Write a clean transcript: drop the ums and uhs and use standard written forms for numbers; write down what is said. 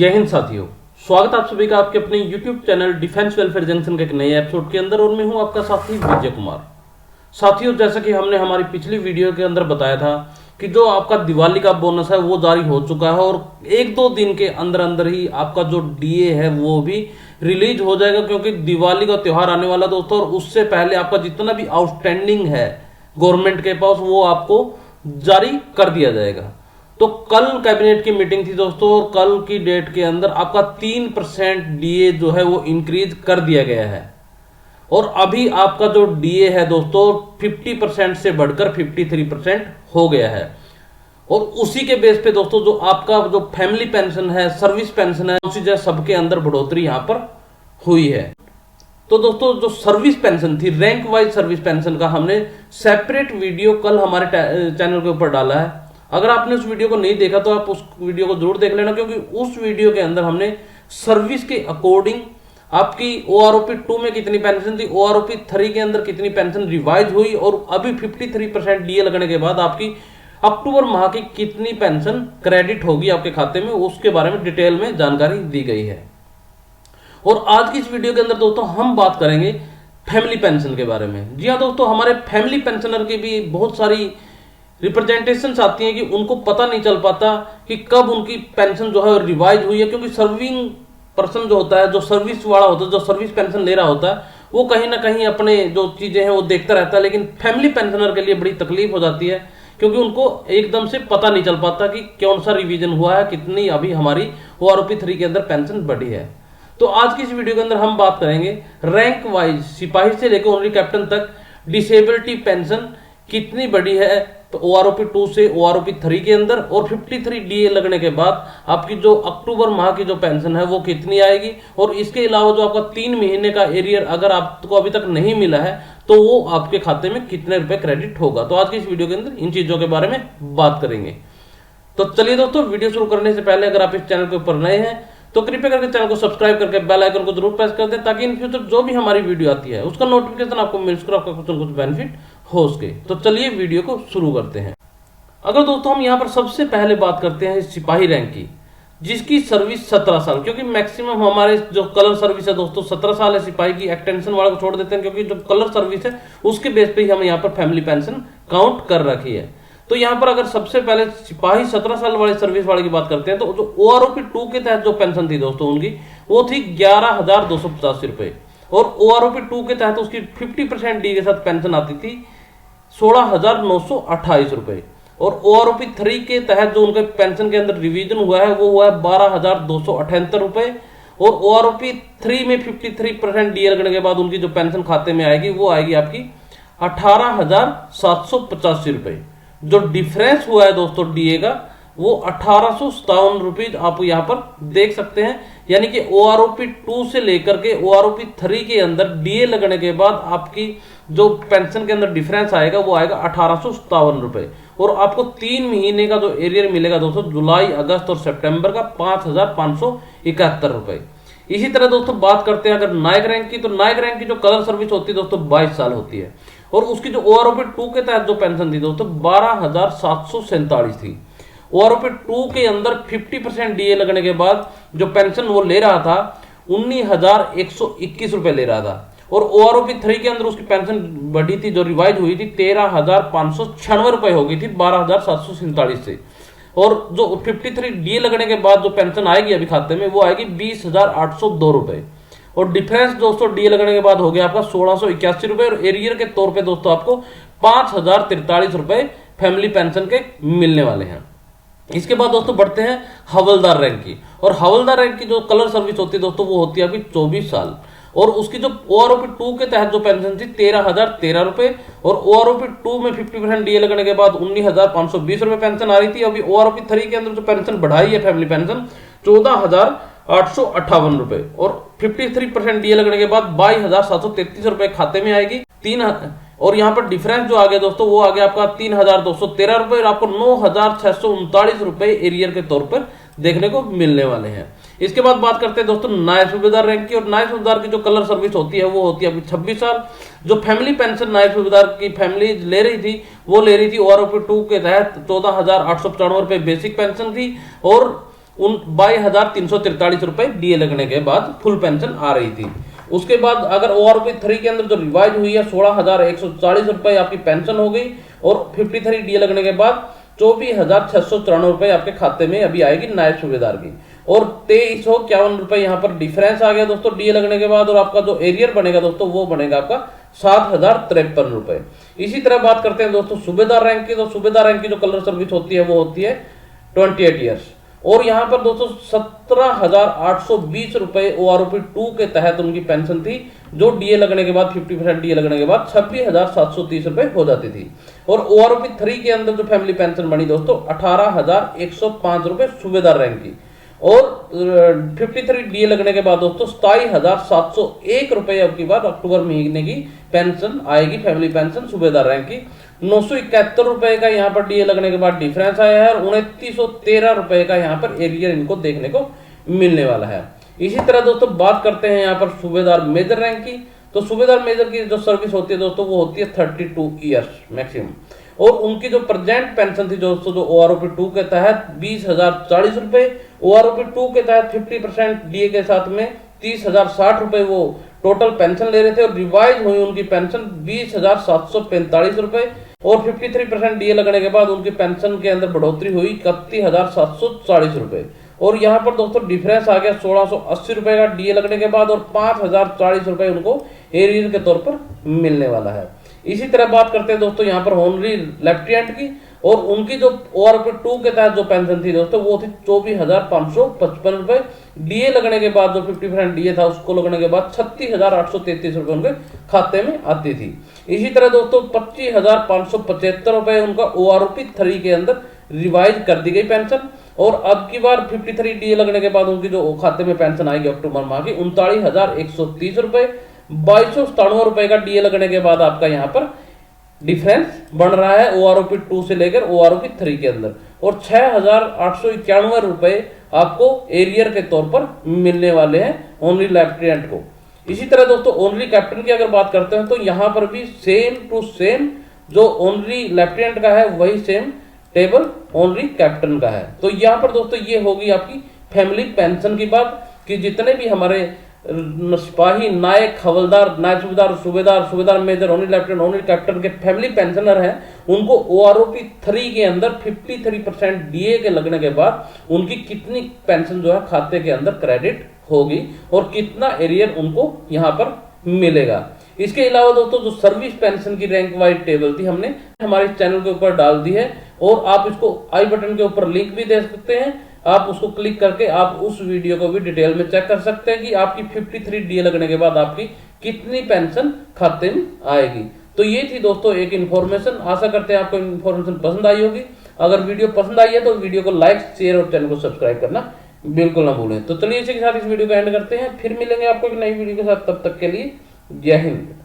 जय हिंद साथियों, स्वागत आप सभी का आपके अपने YouTube channel defence welfare junction के एक नए एपिसोड के अंदर। और मैं हूं आपका साथी विजय कुमार। साथियों, जैसा कि हमने हमारी पिछली वीडियो के अंदर बताया था कि जो आपका दिवाली का बोनस है वो जारी हो चुका है और एक दो दिन के अंदर अंदर ही आपका जो डीए है वो भी रिलीज हो जाएगा, क्योंकि दिवाली का त्यौहार आने वाला दोस्तों। और उससे पहले आपका जितना भी आउटस्टैंडिंग है गवर्नमेंट के पास वो आपको जारी कर दिया जाएगा। तो कल कैबिनेट की मीटिंग थी दोस्तों, और कल की डेट के अंदर आपका 3% डीए जो है वो इंक्रीज कर दिया गया है। और अभी आपका जो डीए है दोस्तों 50% से बढ़कर 53% हो गया है। और उसी के बेस पे दोस्तों जो आपका जो फैमिली पेंशन है, सर्विस पेंशन है, उसी जैसे सबके अंदर बढ़ोतरी यहां पर हुई है। तो दोस्तों जो सर्विस पेंशन थी, रैंक वाइज सर्विस पेंशन का हमने सेपरेट वीडियो कल हमारे चैनल के ऊपर डाला है। अगर आपने उस वीडियो को नहीं देखा तो आप उस वीडियो को जरूर देख लेना, क्योंकि उस वीडियो के अंदर हमने सर्विस के अकॉर्डिंग आपकी OROP 2 में कितनी पेंशन थी, OROP 3 के अंदर कितनी पेंशन रिवाइज हुई, और अभी 53% डीए लगने के बाद आपकी अक्टूबर माह की कितनी पेंशन क्रेडिट होगी आपके खाते में, उसके बारे में डिटेल में जानकारी दी गई है। और आज की इस वीडियो के अंदर दोस्तों हम बात करेंगे फैमिली पेंशन के बारे में। जी हाँ दोस्तों, हमारे फैमिली पेंशनर की भी बहुत सारी रिप्रेजेंटेशंस आती हैं कि उनको पता नहीं चल पाता कि कब उनकी पेंशन जो है रिवाइज हुई है, क्योंकि सर्विंग पर्सन जो होता है, जो सर्विस वाला होता है, जो सर्विस पेंशन ले रहा होता है, वो कहीं ना कहीं अपने जो चीजें हैं वो देखता रहता है। लेकिन फैमिली पेंशनर के लिए बड़ी तकलीफ हो जाती है, क्योंकि उनको एकदम से पता नहीं चल पाता कि कौन सा रिवीजन हुआ है, कितनी अभी हमारी OROP 3 के अंदर पेंशन बढ़ी है। तो आज की इस वीडियो के अंदर हम बात करेंगे रैंक वाइज सिपाही से लेकर ऑनरी कैप्टन तक डिसेबिलिटी पेंशन कितनी बढ़ी है, तो OROP 2 से OROP 3 के अंदर, और 53 डीए लगने के बाद आपकी जो अक्टूबर माह की जो पेंशन है वो कितनी आएगी। और इसके अलावा जो आपका 3 महीने का एरियर अगर आपको अभी तक नहीं मिला है तो वो आपके खाते में कितने रुपए क्रेडिट होगा। तो आज की इस वीडियो के अंदर इन चीजों के बारे में बात करेंगे। तो चलिए दोस्तों, वीडियो शुरू करने से पहले अगर आप इस चैनल के ऊपर नए हैं तो कृपया करके चैनल को सब्सक्राइब करके बेल आइकन को जरूर प्रेस कर दें, ताकि इन फ्यूचर जो भी हमारी वीडियो आती है उसका नोटिफिकेशन आपको मिल सके, आपका कुछ न कुछ बेनिफिट हो सके। तो चलिए वीडियो को शुरू करते हैं। अगर दोस्तों हम यहाँ पर सबसे पहले बात करते हैं सिपाही रैंक की, जिसकी सर्विस 17 साल, क्योंकि मैक्सिमम हमारे जो कलर सर्विस है दोस्तों 17 साल है। सिपाही की एक्सटेंशन वाले को छोड़ देते हैं, क्योंकि जो कलर सर्विस है उसके बेस पे ही हम यहाँ पर फैमिली पेंशन काउंट कर रखी है। तो यहाँ पर अगर सबसे पहले सिपाही 17 साल वाले सर्विस वाले की बात करते हैं, तो जो OROP 2 के तहत जो पेंशन थी दोस्तों उनकी वो थी 11,285 रुपए, और OROP 2 के तहत उसकी 50% डी के साथ पेंशन आती थी 16,928 रुपए। और OROP 3 के तहत जो उनके पेंशन के अंदर रिवीजन हुआ है वो हुआ है 12,278 रुपए। और OROP 3 में 53% डीए लगने के बाद उनकी जो पेंशन खाते में आएगी वो आएगी आपकी 18,785 रुपए। जो डिफरेंस हुआ है दोस्तों डीए का वो 1857 रुपीज आप यहाँ पर देख सकते हैं। यानी कि OROP 2 से लेकर के OROP 3 के अंदर डीए लगने के बाद आपकी जो पेंशन के अंदर डिफरेंस आएगा वो आएगा 1857 रुपए। और आपको 3 महीने का जो एरियर मिलेगा दोस्तों जुलाई, अगस्त और सितंबर का 5,571 रुपए। इसी तरह दोस्तों बात करते हैं अगर नायक रैंक की, तो नायक रैंक की जो कलर सर्विस होती है दोस्तों 22 साल होती है, और उसकी जो OROP 2 के तहत जो पेंशन थी दोस्तों 12,747 थी। OROP 2 के अंदर 50% डीए लगने के बाद जो पेंशन वो ले रहा था 19,121 रुपए ले रहा था। और OROP 3 के अंदर उसकी पेंशन बढ़ी थी, जो रिवाइज हुई थी 13,596 रुपए हो गई थी 12,747 से। और जो 53 डीए लगने के बाद जो पेंशन आएगी अभी खाते में वो आएगी 20,802 रुपए। और डिफरेंस दोस्तों डीए लगने के बाद हो गया आपका 1681 रुपए, और एरियर के तौर पे दोस्तों आपको 5,043 रुपए फैमिली पेंशन के मिलने वाले हैं। इसके बाद दोस्तों बढ़ते हैं हवलदार रैंक की, और हवलदार रैंक की जो कलर सर्विस होती है दोस्तों वो होती है अभी 24 साल, और उसकी जो OROP 2 के तहत जो पेंशन थी 13,013 रुपए, और OROP 2 में 50% डीए लगने के बाद 19,520 रुपए पेंशन आ रही थी। अभी OROP 3 के अंदर जो पेंशन बढ़ाई है फैमिली पेंशन 14,858 रुपए, और 53% डीए लगने के बाद 22,733 रुपए खाते में आएगी। और यहाँ पर डिफरेंस जो आ गया दोस्तों वो आ गया आपका 3,213 रुपए, और आपको 9,639 रुपए एरियर के तौर पर देखने को मिलने वाले हैं। इसके बाद बात करते हैं दोस्तों नायब सूबेदार रैंक की, और नायब सूबेदार की जो कलर सर्विस होती है वो होती है अभी 26 साल। जो फैमिली पेंशन नायब सूबेदार की फैमिली ले रही थी वो ले रही थी OROP 2 के तहत 14,895 रुपए बेसिक पेंशन थी, और उन 22,343 रुपए डीए लगने के बाद फुल पेंशन आ रही थी। उसके बाद अगर ओआरओपी 3 के अंदर जो रिवाइज हुई है 16,140 रुपए आपकी पेंशन हो गई और 53 डीए लगने के बाद 24,694 रुपए आपके खाते में अभी आएगी नायब सूबेदार की। और 2351 रुपए यहाँ पर डिफरेंस आ गया दोस्तों डीए लगने के बाद। और आपका जो एरियर बनेगा दोस्तों वो बनेगा आपका 7,053 रुपए। इसी तरह बात करते हैं दोस्तों सूबेदार रैंक की। तो सूबेदार रैंक की जो कलर सर्विस होती है वो होती है 28 ईयर्स। और यहाँ पर दोस्तों 17,820 रुपए ओआरओपी 2 के तहत उनकी पेंशन थी, जो डीए लगने के बाद 50% डीए लगने के बाद 26,730 रुपए हो जाती थी। और ओआरओपी 3 के अंदर जो फैमिली पेंशन बनी दोस्तों 18,105 रुपए सूबेदार रैंक की। और 53 डीए लगने के बाद दोस्तों 27,701 रुपए अब की बार अक्टूबर महीने की पेंशन आएगी, फैमिली पेंशन सूबेदार रैंक की। 971 रुपए का यहाँ पर डीए लगने के बाद डिफरेंस आया है और 2913 रुपए का यहाँ पर एरियर इनको देखने को मिलने वाला है। इसी तरह दोस्तों बात करते हैं यहाँ पर सूबेदार मेजर रैंक की। तो सूबेदार मेजर की जो सर्विस होती है दोस्तों वो होती है 32 ईयर्स मैक्सिमम। और उनकी जो प्रेजेंट पेंशन थी दोस्तों जो ओआरओपी 2 के तहत 20,040 रुपए, ओआरओपी 2 के तहत 50% डीए के साथ में 30,060 रुपए वो टोटल पेंशन ले रहे थे। और रिवाइज हुई उनकी पेंशन 20,745 रुपए और 53% डीए लगने के बाद उनकी पेंशन के अंदर बढ़ोतरी हुई 31,740 रुपए। और यहाँ पर दोस्तों डिफरेंस आ गया 1680 रुपए का डीए लगने के बाद और 5,040 रुपए उनको एरियर के तौर पर मिलने वाला है। इसी तरह बात करते हैं दोस्तों यहाँ पर होनरी लेफ्टिनेंट की। और उनकी जो ओआरओपी 2 के तहत जो पेंशन थी दोस्तों वो थी 24,555 रुपए। डीए लगने के बाद जो 50% डीए था उसको लगने के बाद 36,833 रुपए उनके खाते में आती थी। इसी तरह दोस्तों 25,575 रुपए उनका ओआरओपी 3 के अंदर रिवाइज कर दी गई पेंशन। और अब की बार 53 डीए लगने के बाद उनकी जो खाते में पेंशन आएगी अक्टूबर माह की 39,130 रुपए। 2297 रुपए का डीए लगने के बाद आपका यहाँ पर डिफरेंस बन रहा है ओआरओपी 2 से लेकर ओआरओपी 3 के अंदर। और 6,891 रुपए आपको एरियर के तौर पर मिलने वाले हैं ओनली लेफ्टिनेंट को। इसी तरह दोस्तों ओनली कैप्टन की अगर बात करते हैं तो यहाँ पर भी सेम टू सेम जो ओनली लेफ्टिनेंट का है वही सेम टेबल ओनली कैप्टन का है। तो यहाँ पर दोस्तों ये होगी आपकी फैमिली पेंशन की बात कि जितने भी हमारे सिपाही, नायक, हवलदार, नायब सूबेदार, सूबेदार major, only lieutenant, only captain के फैमिली पेंशनर हैं उनको ओआरओपी 3 के अंदर 53% डीए के लगने के बाद उनकी कितनी पेंशन जो है खाते के अंदर क्रेडिट होगी और कितना एरियर उनको यहाँ पर मिलेगा। इसके अलावा दोस्तों जो सर्विस पेंशन की रैंक वाइज टेबल थी हमने हमारे चैनल के ऊपर डाल दी है और आप इसको आई बटन के ऊपर लिंक भी दे सकते हैं। आप उसको क्लिक करके आप उस वीडियो को भी डिटेल में चेक कर सकते हैं कि आपकी 53 डीए लगने के बाद आपकी कितनी पेंशन खाते में आएगी। तो ये थी दोस्तों एक इन्फॉर्मेशन। आशा करते हैं आपको इन्फॉर्मेशन पसंद आई होगी। अगर वीडियो पसंद आई है तो वीडियो को लाइक, शेयर और चैनल को सब्सक्राइब करना बिल्कुल ना भूलें। तो चलिए इसी के साथ इस वीडियो को एंड करते हैं, फिर मिलेंगे आपको एक नई वीडियो के साथ। तब तक के लिए जय हिंद।